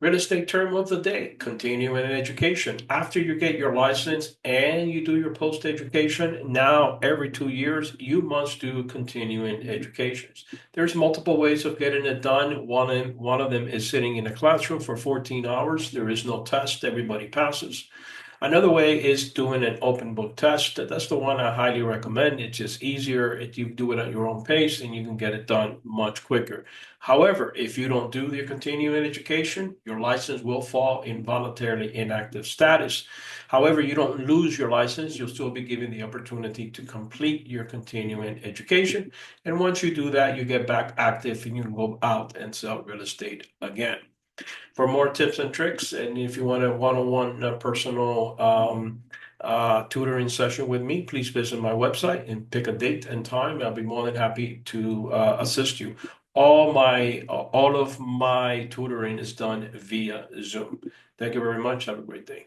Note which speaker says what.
Speaker 1: Real estate term of the day, continuing education. After you get your license and you do your post-education, now every 2 years, you must do continuing educations. There's multiple ways of getting it done. One of them is sitting in a classroom for 14 hours. There is no test, everybody passes. Another way is doing an open book test. That's the one I highly recommend. It's just easier. You do it at your own pace and you can get it done much quicker. However, if you don't do your continuing education, your license will fall in voluntarily inactive status. However, you don't lose your license. You'll still be given the opportunity to complete your continuing education. And once you do that, you get back active and you can go out and sell real estate again. For more tips and tricks, and if you want a one-on-one personal tutoring session with me, please visit my website and pick a date and time. I'll be more than happy to assist you. All of my tutoring is done via Zoom. Thank you very much. Have a great day.